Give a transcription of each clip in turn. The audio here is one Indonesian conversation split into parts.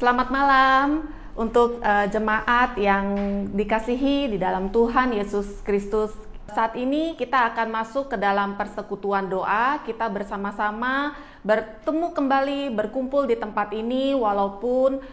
Selamat malam untuk jemaat yang dikasihi di dalam Tuhan Yesus Kristus. Saat ini kita akan masuk ke dalam persekutuan doa. Kita bersama-sama bertemu kembali, berkumpul di tempat ini walaupun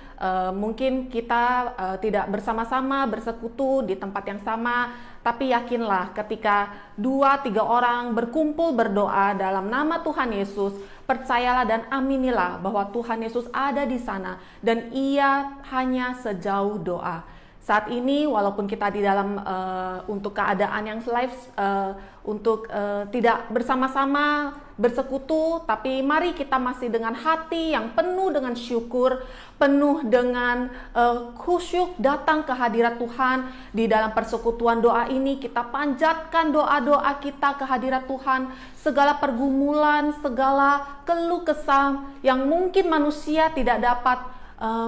mungkin kita tidak bersama-sama bersekutu di tempat yang sama. Tapi yakinlah ketika 2-3 orang berkumpul berdoa dalam nama Tuhan Yesus, percayalah dan aminilah bahwa Tuhan Yesus ada di sana dan Ia hanya sejauh doa. Saat ini walaupun kita di dalam untuk keadaan yang live tidak bersama-sama bersekutu, tapi mari kita masih dengan hati yang penuh dengan syukur, penuh dengan khusyuk datang ke hadirat Tuhan. Di dalam persekutuan doa ini kita panjatkan doa-doa kita ke hadirat Tuhan, segala pergumulan, segala keluh kesah yang mungkin manusia tidak dapat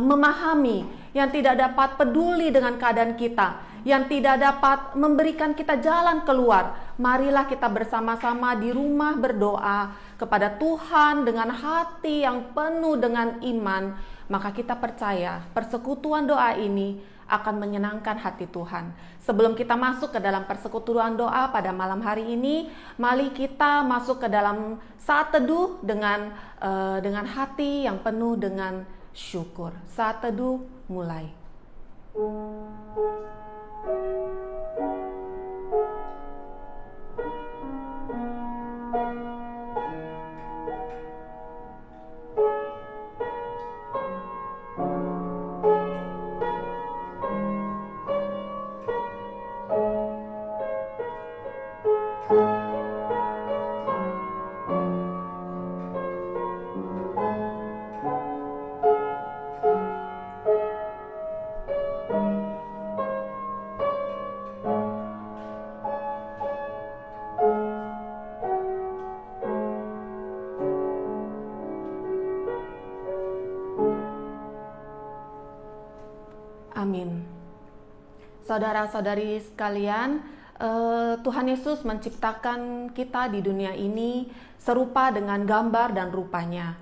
memahami, yang tidak dapat peduli dengan keadaan kita, yang tidak dapat memberikan kita jalan keluar. Marilah kita bersama-sama di rumah berdoa kepada Tuhan dengan hati yang penuh dengan iman. Maka kita percaya persekutuan doa ini akan menyenangkan hati Tuhan. Sebelum kita masuk ke dalam persekutuan doa pada malam hari ini, mari kita masuk ke dalam saat teduh dengan hati yang penuh dengan syukur. Saat teduh mulai. Amin. Saudara-saudari sekalian, Tuhan Yesus menciptakan kita di dunia ini serupa dengan gambar dan rupanya.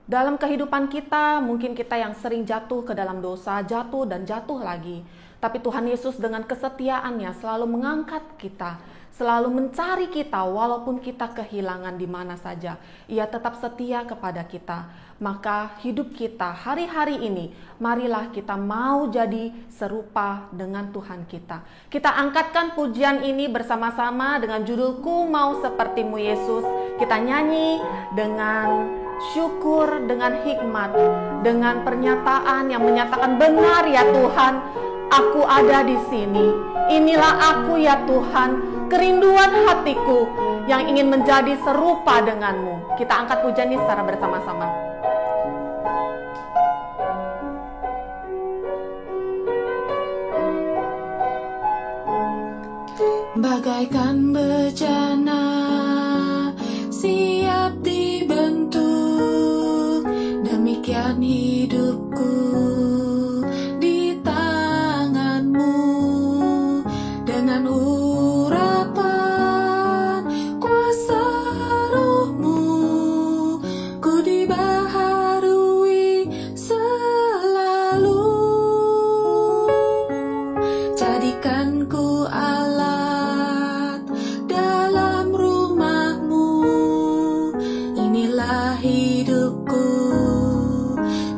Dalam kehidupan kita, mungkin kita yang sering jatuh ke dalam dosa, jatuh dan jatuh lagi. Tapi Tuhan Yesus dengan kesetiaannya selalu mengangkat kita, selalu mencari kita walaupun kita kehilangan di mana saja. Ia tetap setia kepada kita. Maka hidup kita hari-hari ini, marilah kita mau jadi serupa dengan Tuhan kita. Kita angkatkan pujian ini bersama-sama dengan judulku Mau Sepertimu Yesus. Kita nyanyi dengan syukur, dengan hikmat, dengan pernyataan yang menyatakan benar ya Tuhan, aku ada di sini. Inilah aku ya Tuhan, kerinduan hatiku yang ingin menjadi serupa denganmu. Kita angkat pujian ini secara bersama-sama. Bagaikan bejana siap dibentuk, demikian hidupku di tanganmu. Dengan urapan kuasa rohmu, ku dibaharui selalu. Jadikan ku alat dalam rumahmu, inilah hidupku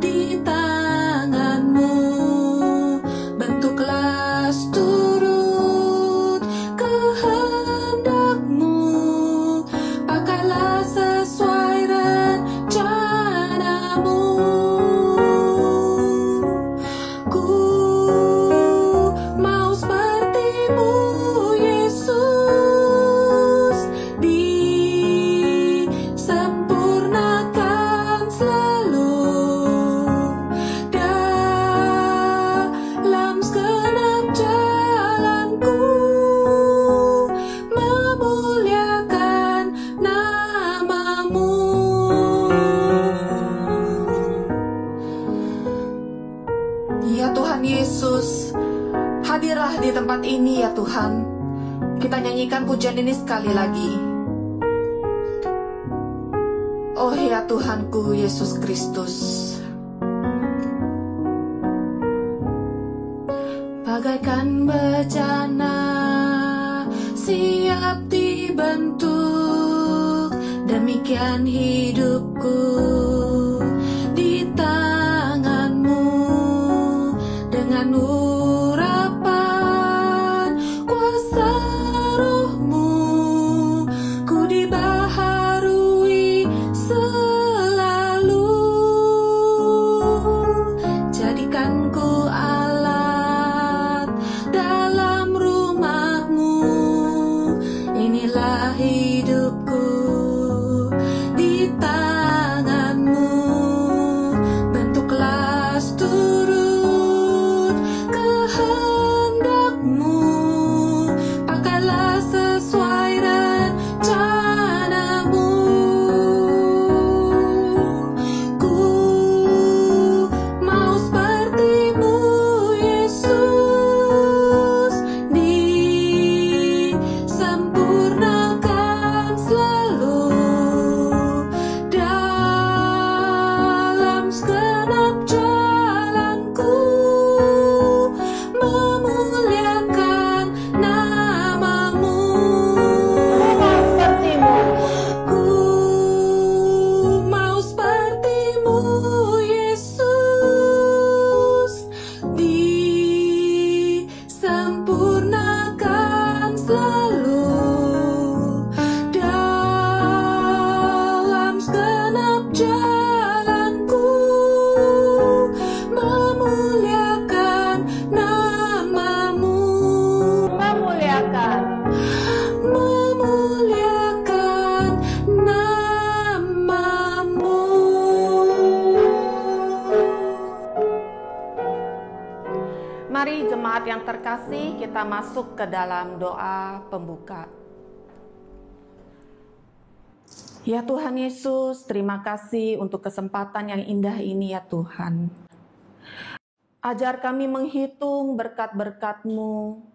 di tanganmu. Bentuklah seturut kehendakmu, pakailah sesuai rencanamu. Ku mau sepertimu Yesus, disempurnakan selalu dalam segenap jalanku, memuliakan namamu. Ya Tuhan Yesus, hadirlah di tempat ini ya Tuhan. Kita nyanyikan pujian ini sekali lagi. Oh ya Tuhanku Yesus Kristus, bagaikan bejana siap dibentuk, demikian hidupku di tanganmu. Dengan urapan kuasa rohmu, ku dibaharui selalu. Jadikan ku alat dalam rumahmu, inilah hidupku di tanganmu. Bentuklah seturut kehendakmu, pakailah sesuai rencanamu. Ku mau sepertimu, Yesus, disempurnakan selalu dalam segenap jalanku, memuliakan namamu. Mau sepertimu. Ku mau sepertimu, Yesus, disempurnakan selalu dalam segenap jalanku, memuliakan namamu. Memuliakan. Memuliakan namamu. Mari jemaat yang terkasih, kita masuk ke dalam doa pembuka. Ya Tuhan Yesus, terima kasih untuk kesempatan yang indah ini ya Tuhan. Ajar kami menghitung berkat-berkat-Mu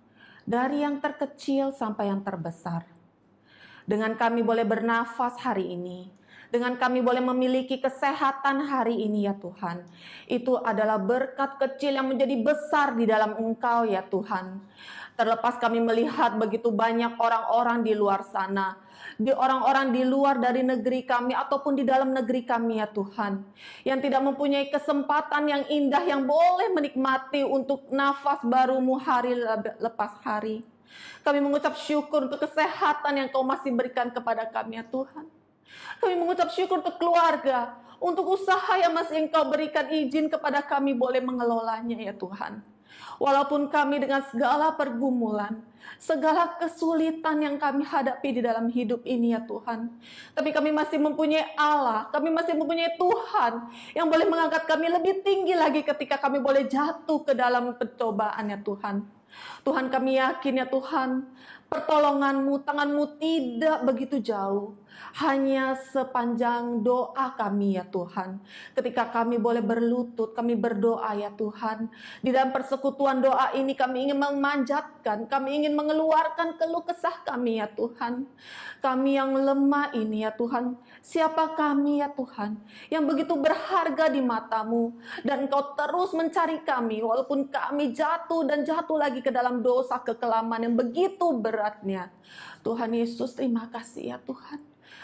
dari yang terkecil sampai yang terbesar. Dengan kami boleh bernafas hari ini, dengan kami boleh memiliki kesehatan hari ini ya Tuhan. Itu adalah berkat kecil yang menjadi besar di dalam Engkau ya Tuhan. Terlepas kami melihat begitu banyak orang-orang di luar sana, orang-orang di luar dari negeri kami ataupun di dalam negeri kami ya Tuhan, yang tidak mempunyai kesempatan yang indah yang boleh menikmati untuk nafas baru-Mu hari lepas hari. Kami mengucap syukur untuk kesehatan yang Kau masih berikan kepada kami ya Tuhan. Kami mengucap syukur untuk keluarga, untuk usaha yang masih Engkau berikan izin kepada kami boleh mengelolanya ya Tuhan. Walaupun kami dengan segala pergumulan, segala kesulitan yang kami hadapi di dalam hidup ini ya Tuhan, tapi kami masih mempunyai Allah, kami masih mempunyai Tuhan yang boleh mengangkat kami lebih tinggi lagi ketika kami boleh jatuh ke dalam pencobaan ya Tuhan. Tuhan, kami yakin ya Tuhan, pertolongan-Mu, tangan-Mu tidak begitu jauh. Hanya sepanjang doa kami ya Tuhan. Ketika kami boleh berlutut, kami berdoa ya Tuhan. Di dalam persekutuan doa ini kami ingin memanjatkan, kami ingin mengeluarkan keluh kesah kami ya Tuhan. Kami yang lemah ini ya Tuhan. Siapa kami ya Tuhan yang begitu berharga di mata-Mu. Dan Engkau terus mencari kami walaupun kami jatuh dan jatuh lagi ke dalam dosa kekelaman yang begitu beratnya. Tuhan Yesus, terima kasih ya Tuhan.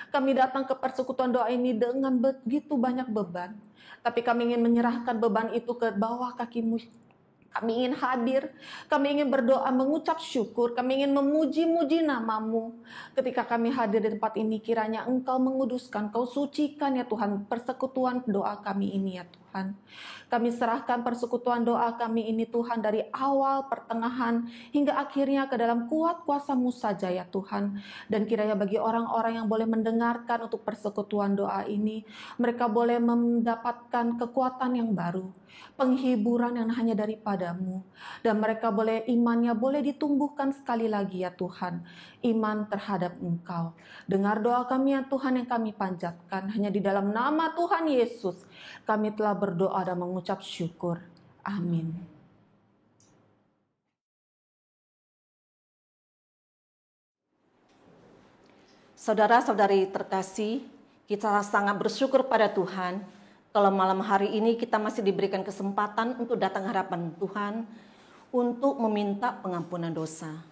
Kami datang ke persekutuan doa ini dengan begitu banyak beban. Tapi kami ingin menyerahkan beban itu ke bawah kaki-Mu. Kami ingin hadir, kami ingin berdoa, mengucap syukur, kami ingin memuji-muji nama-Mu. Ketika kami hadir di tempat ini, kiranya Engkau menguduskan, Kau sucikan ya Tuhan, persekutuan doa kami ini ya Tuhan. Kami serahkan persekutuan doa kami ini Tuhan dari awal, pertengahan, hingga akhirnya ke dalam kuat kuasa-Mu saja ya Tuhan. Dan kiranya bagi orang-orang yang boleh mendengarkan untuk persekutuan doa ini, mereka boleh mendapatkan kekuatan yang baru, penghiburan yang hanya daripada-Mu. Dan mereka boleh imannya boleh ditumbuhkan sekali lagi ya Tuhan. Iman terhadap Engkau. Dengar doa kami ya Tuhan yang kami panjatkan. Hanya di dalam nama Tuhan Yesus kami telah berdoa dan mengucap syukur. Amin. Saudara-saudari terkasih, kita sangat bersyukur pada Tuhan kalau malam hari ini kita masih diberikan kesempatan untuk datang hadapan Tuhan untuk meminta pengampunan dosa.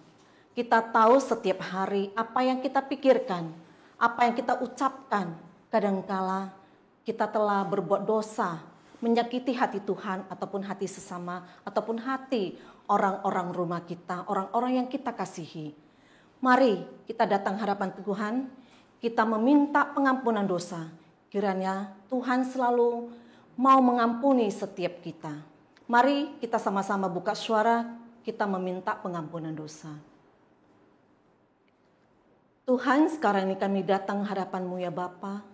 Kita tahu setiap hari apa yang kita pikirkan, apa yang kita ucapkan. Kadangkala kita telah berbuat dosa, menyakiti hati Tuhan ataupun hati sesama, ataupun hati orang-orang rumah kita, orang-orang yang kita kasihi. Mari kita datang hadapan Tuhan, kita meminta pengampunan dosa. Kiranya Tuhan selalu mau mengampuni setiap kita. Mari kita sama-sama buka suara, kita meminta pengampunan dosa. Tuhan, sekarang ini kami datang hadapan-Mu ya Bapa,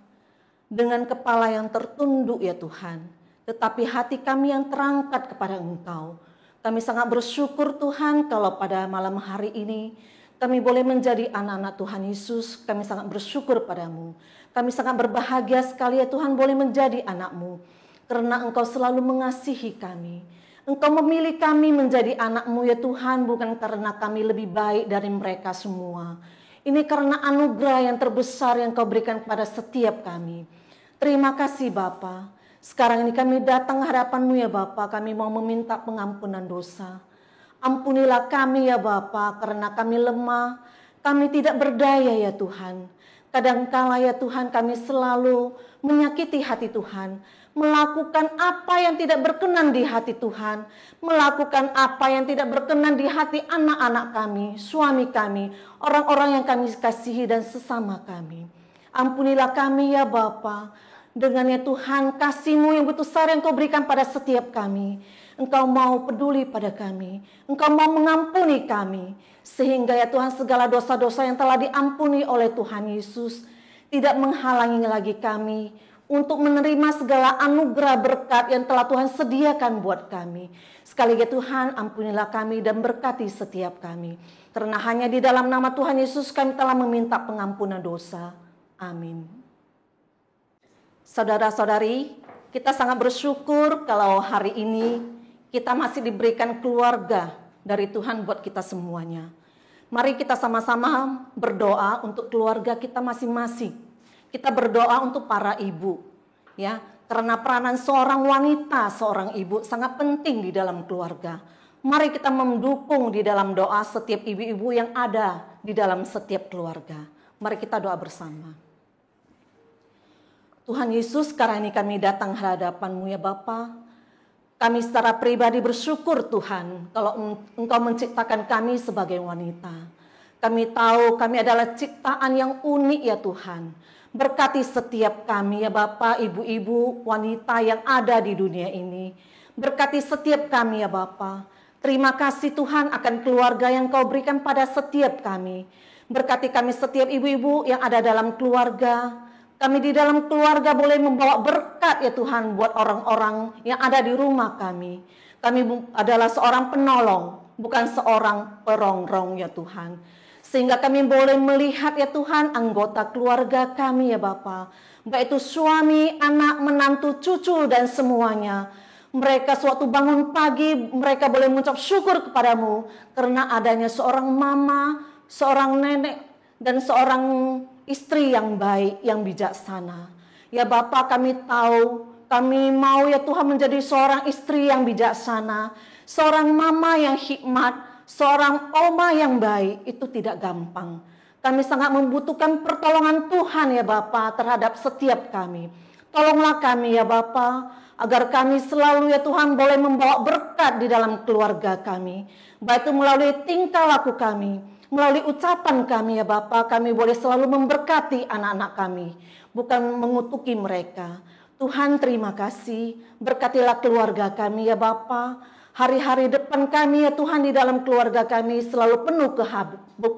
dengan kepala yang tertunduk ya Tuhan, tetapi hati kami yang terangkat kepada Engkau. Kami sangat bersyukur Tuhan kalau pada malam hari ini kami boleh menjadi anak-anak Tuhan Yesus. Kami sangat bersyukur padamu. Kami sangat berbahagia sekali ya Tuhan boleh menjadi anak-Mu. Karena Engkau selalu mengasihi kami. Engkau memilih kami menjadi anak-Mu ya Tuhan, bukan karena kami lebih baik dari mereka semua. Ini karena anugerah yang terbesar yang Kau berikan kepada setiap kami. Terima kasih Bapa. Sekarang ini kami datang hadapan-Mu ya Bapa, kami mau meminta pengampunan dosa. Ampunilah kami ya Bapa, karena kami lemah, kami tidak berdaya ya Tuhan. Kadangkala ya Tuhan kami selalu menyakiti hati Tuhan, melakukan apa yang tidak berkenan di hati Tuhan, melakukan apa yang tidak berkenan di hati anak-anak kami, suami kami, orang-orang yang kami kasihi dan sesama kami. Ampunilah kami ya Bapa, dengan ya Tuhan kasih-Mu yang besar yang Kau berikan pada setiap kami. Engkau mau peduli pada kami, Engkau mau mengampuni kami, sehingga ya Tuhan segala dosa-dosa yang telah diampuni oleh Tuhan Yesus tidak menghalangi lagi kami untuk menerima segala anugerah berkat yang telah Tuhan sediakan buat kami. Sekali lagi Tuhan, ampunilah kami dan berkati setiap kami. Karena hanya di dalam nama Tuhan Yesus kami telah meminta pengampunan dosa. Amin. Saudara-saudari, kita sangat bersyukur kalau hari ini kita masih diberikan keluarga dari Tuhan buat kita semuanya. Mari kita sama-sama berdoa untuk keluarga kita masing-masing. Kita berdoa untuk para ibu, ya, karena peranan seorang wanita, seorang ibu sangat penting di dalam keluarga. Mari kita mendukung di dalam doa setiap ibu-ibu yang ada di dalam setiap keluarga. Mari kita doa bersama. Tuhan Yesus, sekarang ini kami datang hadapan-Mu ya Bapa. Kami secara pribadi bersyukur Tuhan kalau Engkau menciptakan kami sebagai wanita. Kami tahu kami adalah ciptaan yang unik ya Tuhan. Berkati setiap kami ya Bapa, ibu-ibu, wanita yang ada di dunia ini. Berkati setiap kami ya Bapa. Terima kasih Tuhan akan keluarga yang Kau berikan pada setiap kami. Berkati kami setiap ibu-ibu yang ada dalam keluarga. Kami di dalam keluarga boleh membawa berkat ya Tuhan buat orang-orang yang ada di rumah kami. Kami adalah seorang penolong, bukan seorang perongrong ya Tuhan. Sehingga kami boleh melihat ya Tuhan anggota keluarga kami ya Bapa. Baik itu suami, anak, menantu, cucu dan semuanya. Mereka suatu bangun pagi, mereka boleh mengucap syukur kepadamu. Karena adanya seorang mama, seorang nenek, dan seorang istri yang baik, yang bijaksana. Ya Bapa, kami tahu, kami mau ya Tuhan menjadi seorang istri yang bijaksana, seorang mama yang hikmat, seorang oma yang baik, itu tidak gampang. Kami sangat membutuhkan pertolongan Tuhan ya Bapa terhadap setiap kami. Tolonglah kami ya Bapa, agar kami selalu ya Tuhan boleh membawa berkat di dalam keluarga kami. Baik itu melalui tingkah laku kami, melalui ucapan kami ya Bapa, kami boleh selalu memberkati anak-anak kami, bukan mengutuki mereka. Tuhan terima kasih, berkatilah keluarga kami ya Bapa. Hari-hari depan kami ya Tuhan di dalam keluarga kami selalu penuh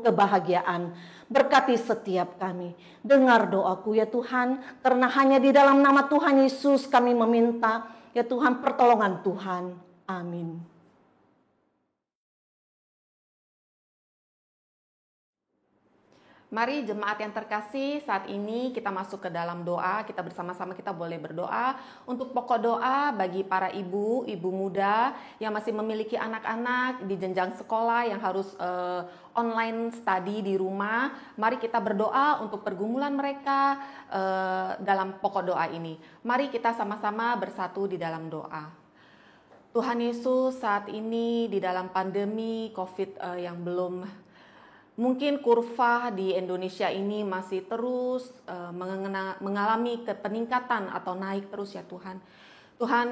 kebahagiaan. Berkati setiap kami. Dengar doaku ya Tuhan, karena hanya di dalam nama Tuhan Yesus kami meminta ya Tuhan pertolongan Tuhan. Amin. Mari jemaat yang terkasih, saat ini kita masuk ke dalam doa. Kita bersama-sama kita boleh berdoa untuk pokok doa bagi para ibu muda yang masih memiliki anak-anak di jenjang sekolah yang harus online study di rumah. Mari kita berdoa untuk pergumulan mereka dalam pokok doa ini. Mari kita sama-sama bersatu di dalam doa. Tuhan Yesus, saat ini di dalam pandemi COVID yang belum, mungkin kurva di Indonesia ini masih terus mengalami peningkatan atau naik terus ya Tuhan. Tuhan,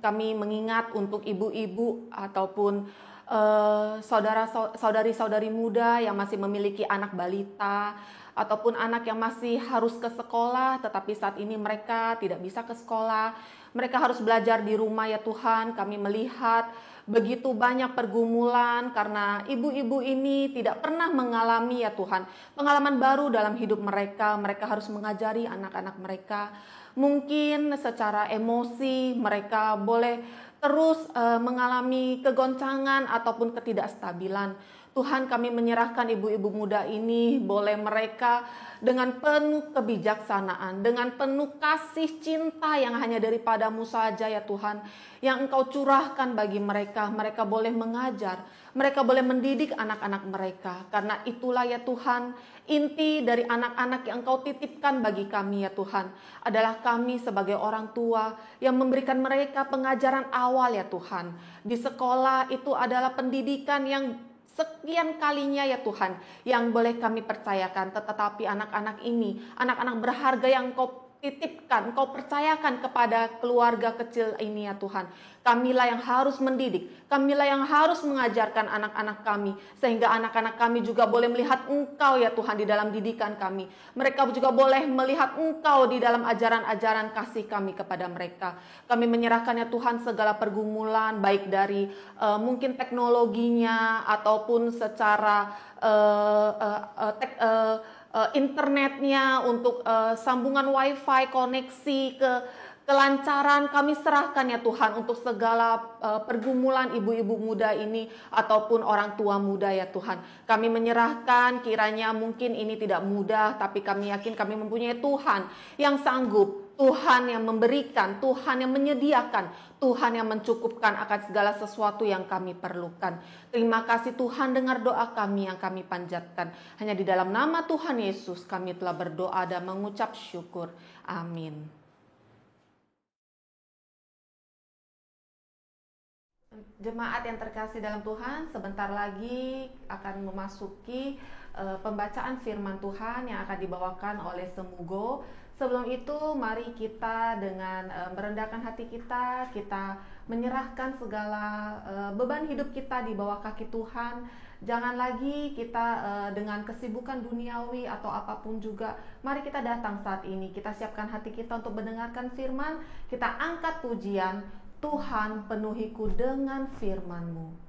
kami mengingat untuk ibu-ibu ataupun saudari-saudari muda yang masih memiliki anak balita ataupun anak yang masih harus ke sekolah, tetapi saat ini mereka tidak bisa ke sekolah. Mereka harus belajar di rumah ya Tuhan. Kami melihat begitu banyak pergumulan karena ibu-ibu ini tidak pernah mengalami ya Tuhan pengalaman baru dalam hidup mereka. Mereka harus mengajari anak-anak mereka. Mungkin secara emosi mereka boleh terus mengalami kegoncangan ataupun ketidakstabilan. Tuhan, kami menyerahkan ibu-ibu muda ini, boleh mereka dengan penuh kebijaksanaan, dengan penuh kasih cinta yang hanya daripadamu saja ya Tuhan, yang Engkau curahkan bagi mereka. Mereka boleh mengajar, mereka boleh mendidik anak-anak mereka. Karena itulah ya Tuhan, inti dari anak-anak yang Engkau titipkan bagi kami ya Tuhan, adalah kami sebagai orang tua yang memberikan mereka pengajaran awal ya Tuhan. Di sekolah itu adalah pendidikan yang sekian kalinya ya Tuhan yang boleh kami percayakan, tetapi anak-anak ini, anak-anak berharga yang Engkau titipkan, Engkau percayakan kepada keluarga kecil ini ya Tuhan. Kamilah yang harus mendidik, kamilah yang harus mengajarkan anak-anak kami, sehingga anak-anak kami juga boleh melihat Engkau ya Tuhan di dalam didikan kami. Mereka juga boleh melihat Engkau di dalam ajaran-ajaran kasih kami kepada mereka. Kami menyerahkan ya Tuhan segala pergumulan, baik dari mungkin teknologinya ataupun secara internetnya, untuk sambungan wifi, koneksi, kelancaran. Kami serahkan ya Tuhan untuk segala pergumulan ibu-ibu muda ini ataupun orang tua muda ya Tuhan. Kami menyerahkan, kiranya mungkin ini tidak mudah, tapi kami yakin kami mempunyai Tuhan yang sanggup, Tuhan yang memberikan, Tuhan yang menyediakan, Tuhan yang mencukupkan akan segala sesuatu yang kami perlukan. Terima kasih Tuhan, dengar doa kami yang kami panjatkan. Hanya di dalam nama Tuhan Yesus kami telah berdoa dan mengucap syukur. Amin. Jemaat yang terkasih dalam Tuhan, sebentar lagi akan memasuki pembacaan firman Tuhan yang akan dibawakan oleh Semugo. Sebelum itu, mari kita dengan merendahkan hati kita menyerahkan segala beban hidup kita di bawah kaki Tuhan. Jangan lagi kita dengan kesibukan duniawi atau apapun juga. Mari kita datang saat ini, kita siapkan hati kita untuk mendengarkan firman. Kita angkat pujian, Tuhan penuhiku dengan firman-Mu.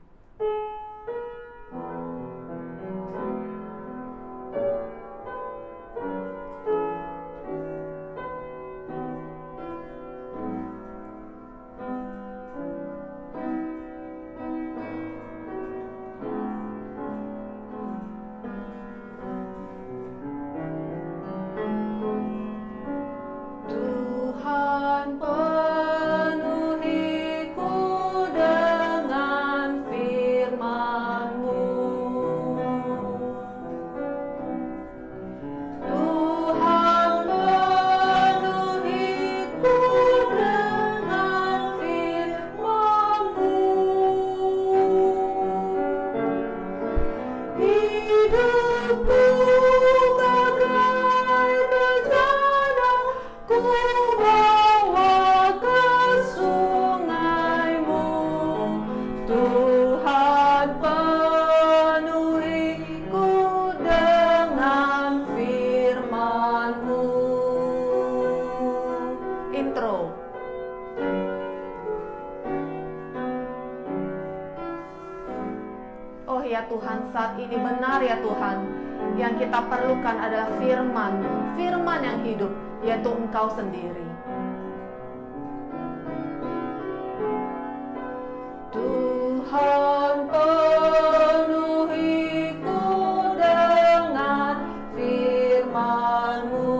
Tuhan, saat ini benar ya Tuhan, yang kita perlukan adalah firman-Mu, firman yang hidup, yaitu Engkau sendiri. Tuhan penuhiku dengan firman-Mu.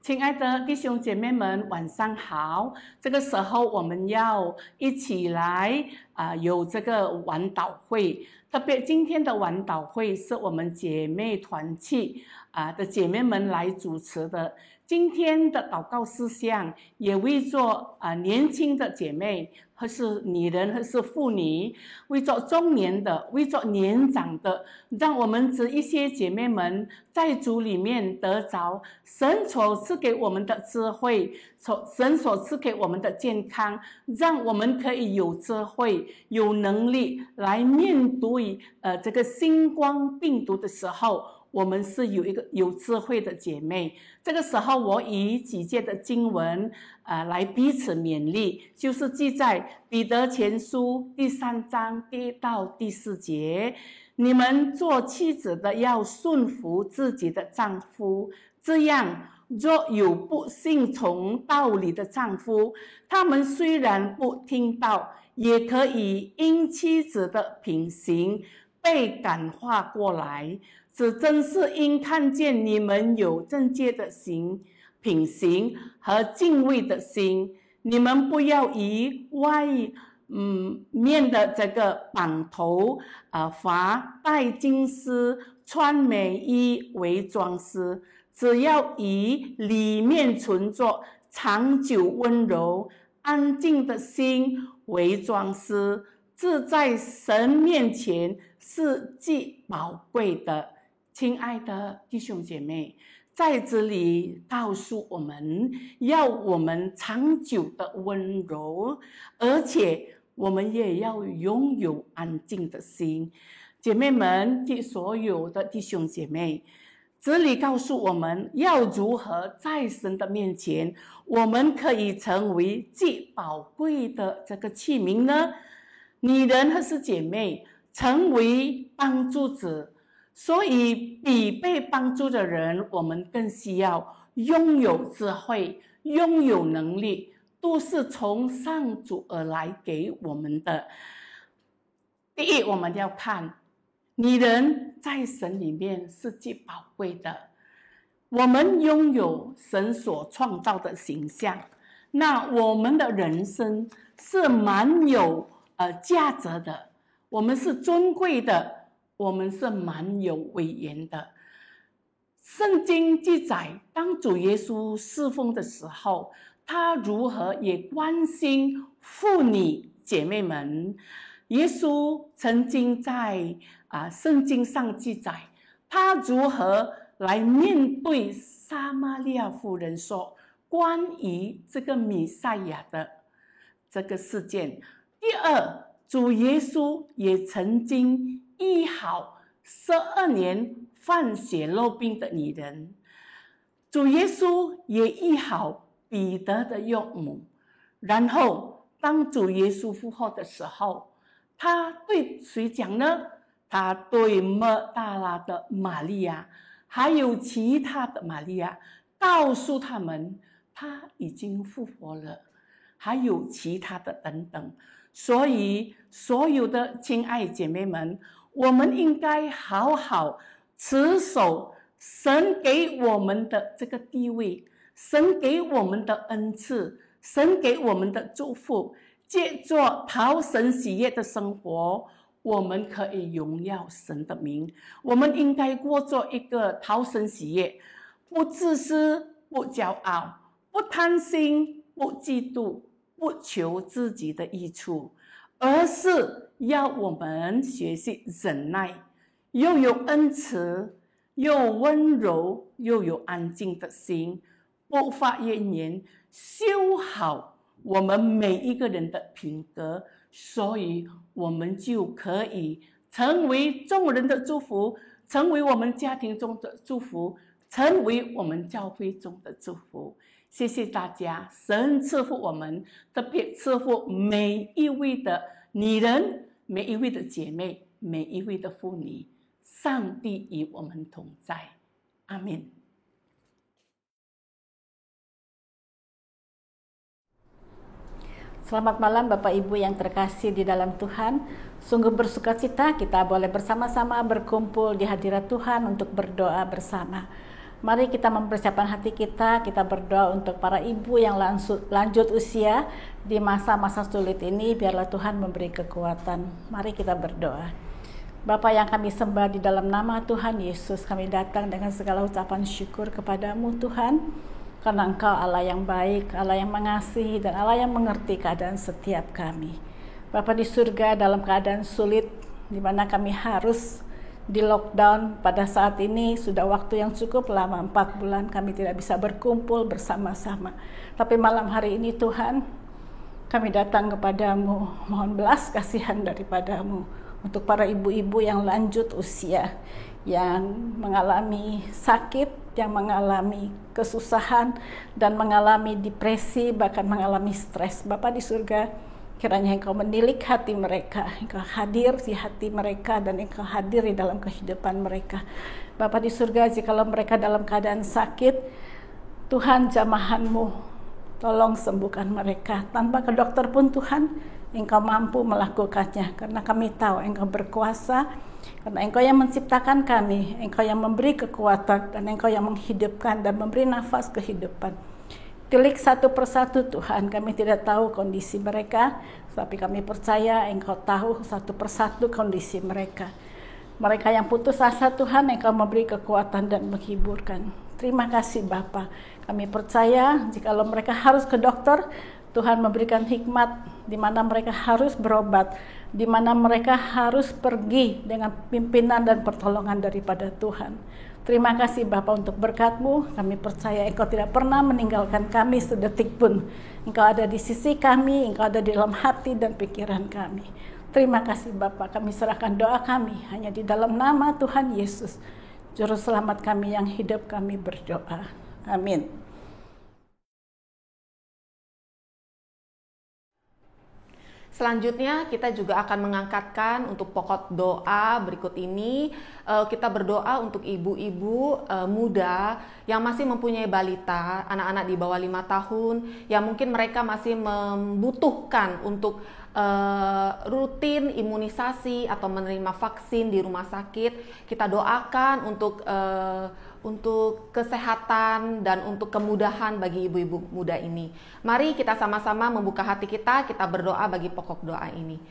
亲爱的弟兄姐妹们，晚上好。这个时候我们要一起来有这个晚祷会。特别今天的晚祷会是我们姐妹团契的姐妹们来主持的。今天的祷告事项也为做年轻的姐妹，或是女人，或是妇女，为做中年的，为做年长的，让我们这一些姐妹们在主里面得着神所赐给我们的智慧，神所赐给我们的健康，让我们可以有智慧、有能力来面对这个新冠病毒的时候。我们是有一个有智慧的姐妹。这个时候我以几节的经文来彼此勉励，就是记在彼得前书第3章第1到第4节。你们做妻子的要顺服自己的丈夫，这样若有不信从道理的丈夫，他们虽然不听道，也可以因妻子的品行被感化过来。这真是因看见你们有正确的品行和敬畏的心，你们不要以外面的这个绑头发、戴金丝、穿美衣为装饰，只要以里面存着长久温柔、安静的心为装饰，这在神面前是极宝贵的。亲爱的弟兄姐妹，在这里告诉我们，要我们长久的温柔，而且我们也要拥有安静的心。姐妹们，所有的弟兄姐妹，这里告诉我们要如何在神的面前，我们可以成为极宝贵的这个器皿呢？女人或是姐妹，成为帮助者。所以比被帮助的人，我们更需要拥有智慧，拥有能力，都是从上主而来给我们的。第一，我们要看女人在神里面是极宝贵的，我们拥有神所创造的形象，那我们的人生是蛮有价值的，我们是尊贵的，我们是蛮有威严的。圣经记载，当主耶稣侍奉的时候，他如何也关心妇女姐妹们。耶稣曾经在圣经上记载，他如何来面对撒玛利亚妇人说关于这个弥赛亚的这个事件。第二，主耶稣也曾经医好12年犯血肉病的女人，主耶稣也医好彼得的岳母。然后当主耶稣复活的时候，他对谁讲呢？他对抹大拉的玛利亚还有其他的玛利亚告诉他们他已经复活了，还有其他的等等。所以所有的亲爱姐妹们，我们应该好好持守神给我们的这个地位，神给我们的恩赐，神给我们的祝福，借着讨神喜悦的生活，我们可以荣耀神的名。我们应该过做一个讨神喜悦，不自私，不骄傲，不贪心，不嫉妒，不求自己的益处，而是要我们学习忍耐，又有恩慈，又温柔，又有安静的心，不发怨言，修好我们每一个人的品格，所以我们就可以成为众人的祝福，成为我们家庭中的祝福，成为我们教会中的祝福。谢谢大家，神赐福我们，特别赐福每一位的女人，每一位的姐妹，每一位的妇女。上帝与我们同在，阿们。Selamat malam Bapak Ibu yang terkasih di dalam Tuhan. Sungguh bersukacita kita boleh bersama-sama berkumpul di hadirat Tuhan untuk berdoa bersama. Mari kita mempersiapkan hati kita berdoa untuk para ibu yang lanjut usia di masa-masa sulit ini, biarlah Tuhan memberi kekuatan. Mari kita berdoa. Bapa yang kami sembah di dalam nama Tuhan Yesus, kami datang dengan segala ucapan syukur kepadamu Tuhan, karena Engkau Allah yang baik, Allah yang mengasihi, dan Allah yang mengerti keadaan setiap kami. Bapa di surga, dalam keadaan sulit, di mana kami harus di lockdown pada saat ini, sudah waktu yang cukup lama, 4 bulan kami tidak bisa berkumpul bersama-sama. Tapi malam hari ini Tuhan, kami datang kepadamu, mohon belas kasihan daripadamu untuk para ibu-ibu yang lanjut usia, yang mengalami sakit, yang mengalami kesusahan, dan mengalami depresi, bahkan mengalami stres. Bapa di surga, kiranya Engkau menilik hati mereka, Engkau hadir di hati mereka, dan Engkau hadir di dalam kehidupan mereka. Bapa di surga, jikalau mereka dalam keadaan sakit, Tuhan jamahan-Mu, tolong sembuhkan mereka. Tanpa ke dokter pun Tuhan, Engkau mampu melakukannya, karena kami tahu Engkau berkuasa, karena Engkau yang menciptakan kami, Engkau yang memberi kekuatan, dan Engkau yang menghidupkan dan memberi nafas kehidupan. Tilik satu persatu Tuhan, kami tidak tahu kondisi mereka, tapi kami percaya Engkau tahu satu persatu kondisi mereka. Mereka yang putus asa Tuhan, Engkau memberi kekuatan dan menghiburkan. Terima kasih Bapa. Kami percaya jikalau mereka harus ke dokter, Tuhan memberikan hikmat di mana mereka harus berobat, di mana mereka harus pergi dengan pimpinan dan pertolongan daripada Tuhan. Terima kasih Bapa untuk berkat-Mu. Kami percaya Engkau tidak pernah meninggalkan kami sedetik pun. Engkau ada di sisi kami, Engkau ada di dalam hati dan pikiran kami. Terima kasih Bapa. Kami serahkan doa kami hanya di dalam nama Tuhan Yesus, Juru Selamat kami yang hidup, kami berdoa. Amin. Selanjutnya kita juga akan mengangkatkan untuk pokok doa berikut ini. Kita berdoa untuk ibu-ibu muda yang masih mempunyai balita, anak-anak di bawah 5 tahun, yang mungkin mereka masih membutuhkan untuk rutin imunisasi atau menerima vaksin di rumah sakit. Kita doakan untuk kesehatan dan untuk kemudahan bagi ibu-ibu muda ini. Mari kita sama-sama membuka hati kita berdoa bagi pokok doa ini.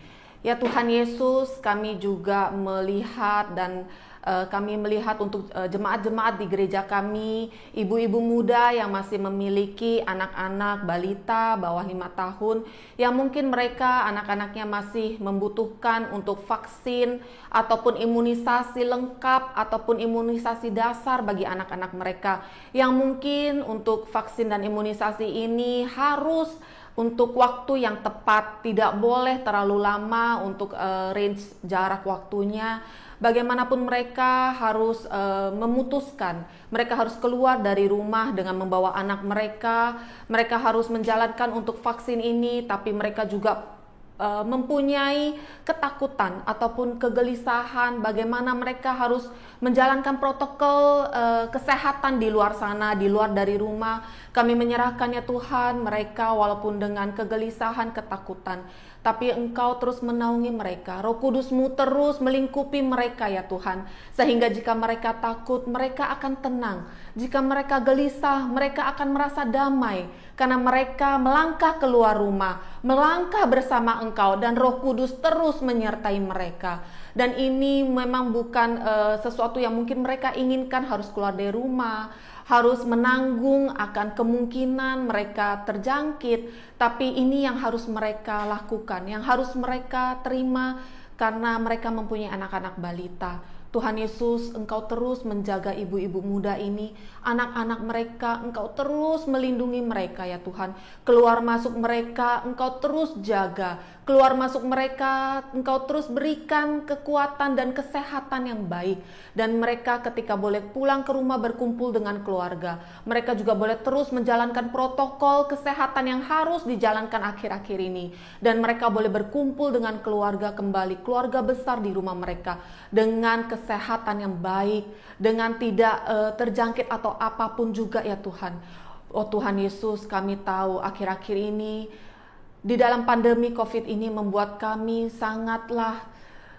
Ya Tuhan Yesus, kami juga melihat dan kami melihat untuk jemaat-jemaat di gereja kami, ibu-ibu muda yang masih memiliki anak-anak balita bawah 5 tahun, yang mungkin mereka anak-anaknya masih membutuhkan untuk vaksin ataupun imunisasi lengkap ataupun imunisasi dasar bagi anak-anak mereka, yang mungkin untuk vaksin dan imunisasi ini harus untuk waktu yang tepat, tidak boleh terlalu lama untuk range jarak waktunya. Bagaimanapun mereka harus memutuskan, mereka harus keluar dari rumah dengan membawa anak mereka harus menjalankan untuk vaksin ini, tapi mereka juga mempunyai ketakutan ataupun kegelisahan bagaimana mereka harus menjalankan protokol kesehatan di luar sana, di luar dari rumah. Kami menyerahkan ya Tuhan mereka walaupun dengan kegelisahan, ketakutan, tapi Engkau terus menaungi mereka. Roh Kudus-Mu terus melingkupi mereka ya Tuhan, sehingga jika mereka takut, mereka akan tenang. Jika mereka gelisah, mereka akan merasa damai, karena mereka melangkah keluar rumah, melangkah bersama Engkau, dan Roh Kudus terus menyertai mereka. Dan ini memang bukan sesuatu yang mungkin mereka inginkan, harus keluar dari rumah, harus menanggung akan kemungkinan mereka terjangkit, tapi ini yang harus mereka lakukan, yang harus mereka terima, karena mereka mempunyai anak-anak balita. Tuhan Yesus, Engkau terus menjaga ibu-ibu muda ini, anak-anak mereka, Engkau terus melindungi mereka ya Tuhan. Keluar masuk mereka, Engkau terus jaga. Keluar masuk mereka, Engkau terus berikan kekuatan dan kesehatan yang baik. Dan mereka ketika boleh pulang ke rumah berkumpul dengan keluarga, mereka juga boleh terus menjalankan protokol kesehatan yang harus dijalankan akhir-akhir ini. Dan mereka boleh berkumpul dengan keluarga kembali, keluarga besar di rumah mereka, dengan kesehatan yang baik, dengan tidak terjangkit atau apapun juga ya Tuhan. Oh Tuhan Yesus, kami tahu akhir-akhir ini di dalam pandemi COVID ini membuat kami sangatlah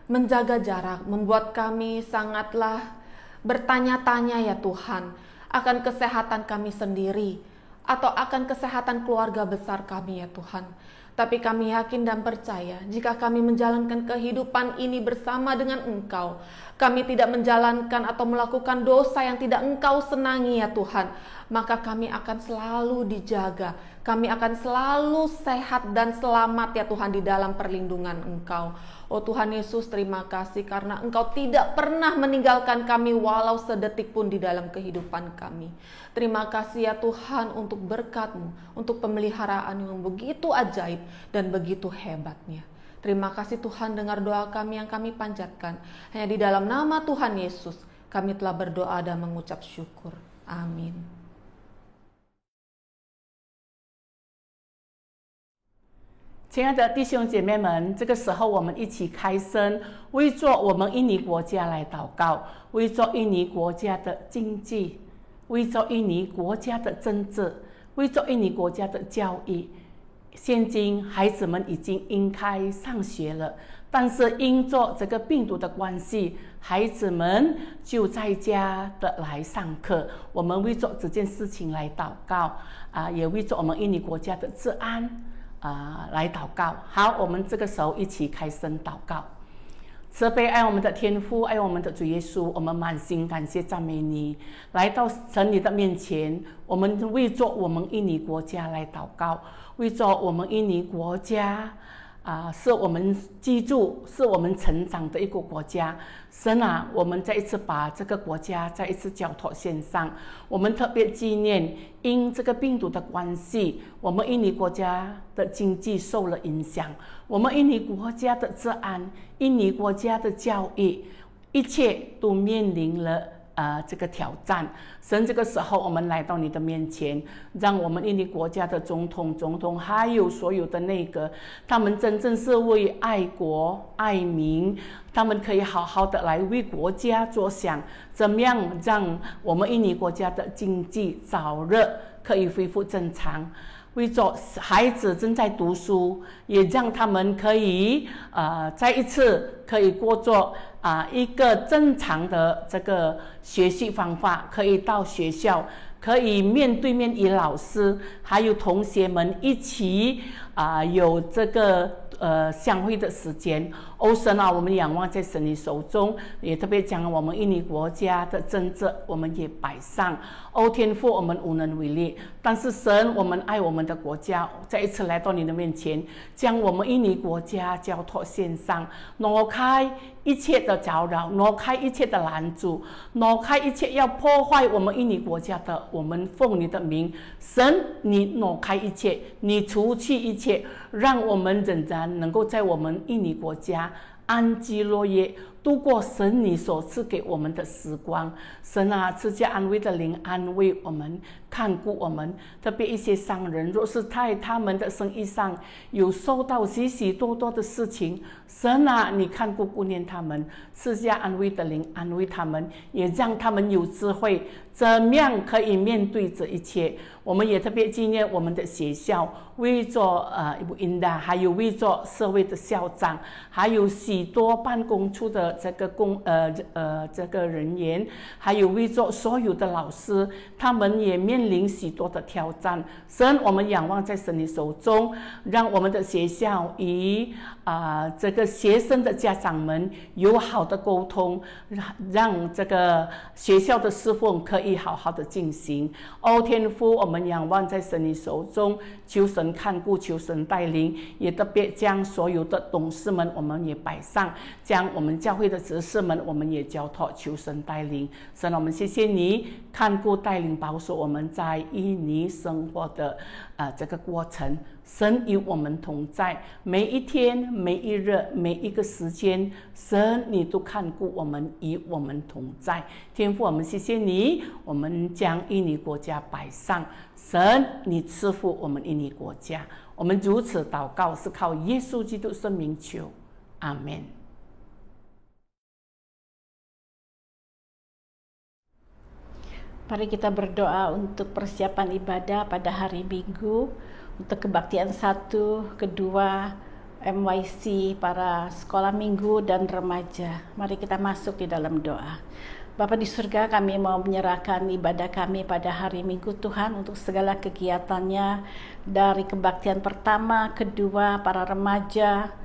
menjaga jarak, membuat kami sangatlah bertanya-tanya ya Tuhan. akan kesehatan kami sendiri, atau akan kesehatan keluarga besar kami ya Tuhan. Tapi kami yakin dan percaya jika kami menjalankan kehidupan ini bersama dengan Engkau, kami tidak menjalankan atau melakukan dosa yang tidak Engkau senangi ya Tuhan, maka kami akan selalu dijaga, kami akan selalu sehat dan selamat ya Tuhan di dalam perlindungan Engkau. Oh Tuhan Yesus, terima kasih karena Engkau tidak pernah meninggalkan kami walau sedetik pun di dalam kehidupan kami. Terima kasih ya Tuhan untuk berkat-Mu, untuk pemeliharaan yang begitu ajaib dan begitu hebatnya. Terima kasih Tuhan, dengar doa kami yang kami panjatkan. Hanya di dalam nama Tuhan Yesus kami telah berdoa dan mengucap syukur. Amin. 亲爱的弟兄姐妹们，这个时候我们一起开声，为着我们印尼国家来祷告，为着印尼国家的经济，为着印尼国家的政治，为着印尼国家的教育。现今孩子们已经应该上学了，但是因着这个病毒的关系，孩子们就在家的来上课。我们为着这件事情来祷告也为着我们印尼国家的治安来祷告。好，我们这个时候一起开声祷告。慈悲爱我们的天父，爱我们的主耶稣，我们满心感谢赞美你，来到神你的面前，我们为着我们印尼国家来祷告，为着我们印尼国家是我们居住，是我们成长的一个国家。神啊，我们再一次把这个国家再一次交托献上。我们特别纪念，因这个病毒的关系，我们印尼国家的经济受了影响，我们印尼国家的治安，印尼国家的教育，一切都面临了这个挑战。神，这个时候我们来到你的面前，让我们印尼国家的总统还有所有的内阁，他们真正是为爱国爱民，他们可以好好的来为国家着想，怎么样让我们印尼国家的经济早日可以恢复正常。为着孩子正在读书，也让他们可以再一次可以过着一个正常的这个学习方法，可以到学校，可以面对面与老师还有同学们一起有这个相会的时间。神啊，我们仰望在神你手中，也特别将我们印尼国家的政治我们也摆上。天父，我们无能为力，但是神，我们爱我们的国家，再一次来到你的面前，将我们印尼国家交托献上，挪开一切的搅扰，挪开一切的拦阻，挪开一切要破坏我们印尼国家的，我们奉你的名，神，你挪开一切，你除去一切，让我们仍然能够在我们印尼国家安居乐业，度过神你所赐给我们的时光。神啊，赐下安慰的灵，安慰我们，看顾我们，特别一些商人，若是在他们的生意上有受到许许多多的事情，神啊，你看顾顾念他们，赐下安慰的灵，安慰他们，也让他们有智慧，怎么样可以面对这一切。我们也特别纪念我们的学校，为着还有为着社会的校长，还有许多办公处的这个人员，还有为着所有的老师，他们也面临许多的挑战。神，我们仰望在神的手中，让我们的学校与这个学生的家长们有好的沟通，让这个学校的侍奉可以好好的进行。天父，我们仰望在神的手中，求神看顾，求神带领，也特别将所有的董事们我们也摆上，将我们教会的执事们我们也交托，求神带领。神，我们谢谢你看顾带领保守我们在印尼生活的这个过程。神与我们同在，每一天每一日每一个时间，神你都看顾我们，与我们同在。天父，我们谢谢你，我们将印尼国家摆上，神你赐福我们印尼国家。我们如此祷告，是靠耶稣基督圣名求，阿们。Mari kita berdoa untuk persiapan ibadah pada hari Minggu, untuk kebaktian 1, kedua, MYC, para sekolah minggu dan remaja. Mari kita masuk di dalam doa. Bapa di surga, kami mau menyerahkan ibadah kami pada hari Minggu Tuhan untuk segala kegiatannya, dari kebaktian pertama, kedua, para remaja,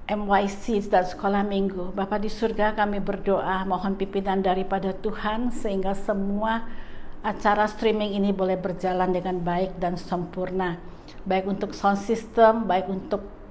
MYC dan sekolah minggu. Bapa di surga, kami berdoa mohon pimpinan daripada Tuhan sehingga semua acara streaming ini boleh berjalan dengan baik dan sempurna, baik untuk sound system, baik untuk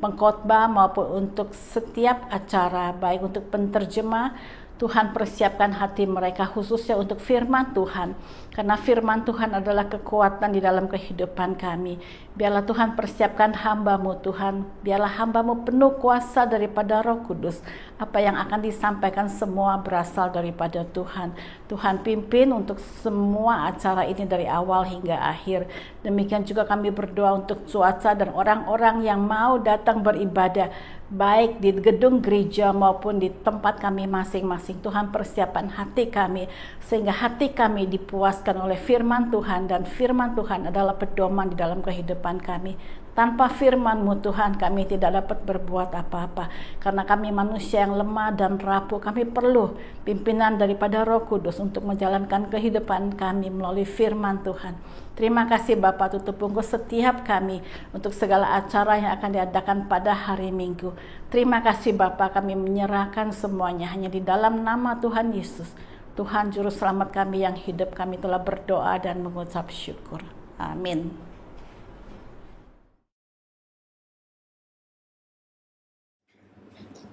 pengkhotbah maupun untuk setiap acara, baik untuk penterjemah. Tuhan persiapkan hati mereka khususnya untuk firman Tuhan, karena firman Tuhan adalah kekuatan di dalam kehidupan kami. Biarlah Tuhan persiapkan hamba-Mu Tuhan, biarlah hamba-Mu penuh kuasa daripada Roh Kudus. Apa yang akan disampaikan semua berasal daripada Tuhan. Tuhan pimpin untuk semua acara ini dari awal hingga akhir. Demikian juga kami berdoa untuk cuaca dan orang-orang yang mau datang beribadah, baik di gedung gereja maupun di tempat kami masing-masing. Tuhan persiapkan hati kami sehingga hati kami dipuaskan oleh firman Tuhan, dan firman Tuhan adalah pedoman di dalam kehidupan kami. Tanpa firman-Mu Tuhan, kami tidak dapat berbuat apa-apa, karena kami manusia yang lemah dan rapuh. Kami perlu pimpinan daripada Roh Kudus untuk menjalankan kehidupan kami melalui firman Tuhan. Terima kasih Bapa, tutup bungkus setiap kami untuk segala acara yang akan diadakan pada hari Minggu. Terima kasih Bapa, kami menyerahkan semuanya hanya di dalam nama Tuhan Yesus. Tuhan Juru Selamat kami yang hidup, kami telah berdoa dan mengucap syukur. Amin.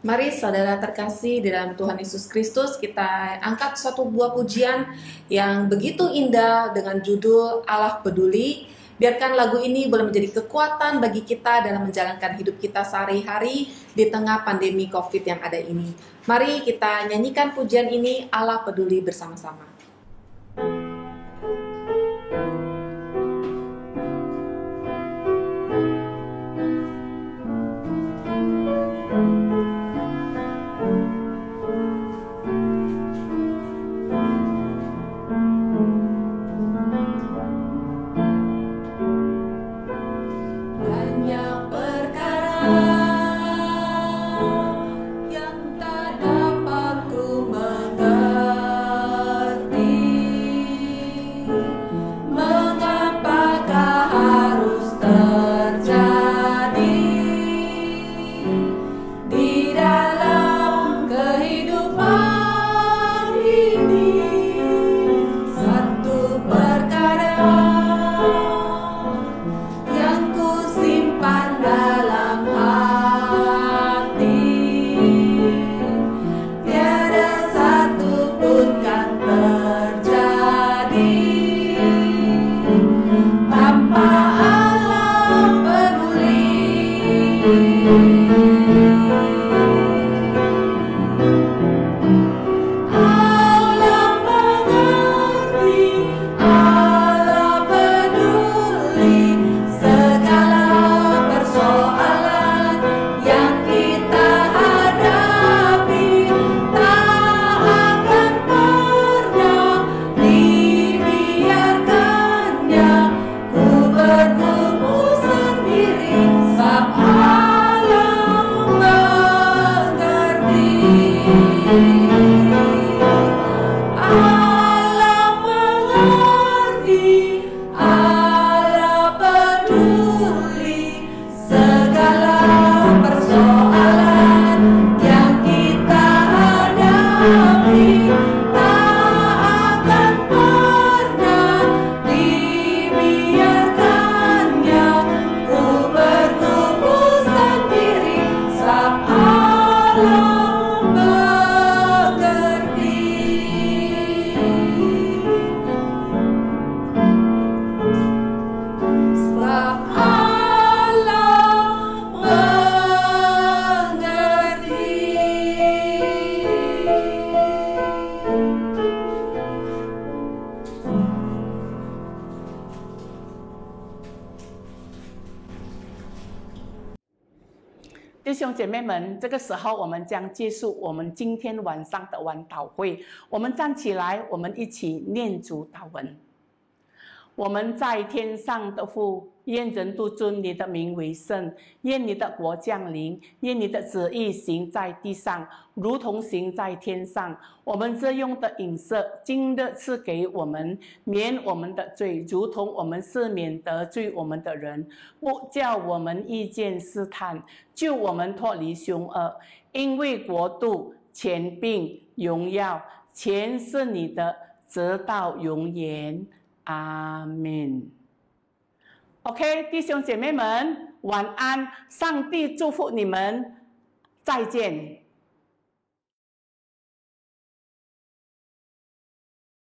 Mari saudara terkasih di dalam Tuhan Yesus Kristus, kita angkat suatu buah pujian yang begitu indah dengan judul Allah Peduli. Biarkan lagu ini boleh menjadi kekuatan bagi kita dalam menjalankan hidup kita sehari-hari di tengah pandemi COVID yang ada ini. Mari kita nyanyikan pujian ini, Allah Peduli, bersama-sama.弟兄姐妹们，这个时候我们将结束我们今天晚上的晚祷会。我们站起来，我们一起念主祷文。我们在天上的父，愿人都尊你的名为圣，愿你的国降临，愿你的旨意行在地上，如同行在天上。我们这用的饮食，今日赐给我们，免我们的罪，如同我们赦免得罪我们的人，不叫我们遇见试探，救我们脱离凶恶。因为国度、权柄、荣耀，全是你的，直到永远。阿们。OK， 弟兄姐妹们，晚安，上帝祝福你们，再见。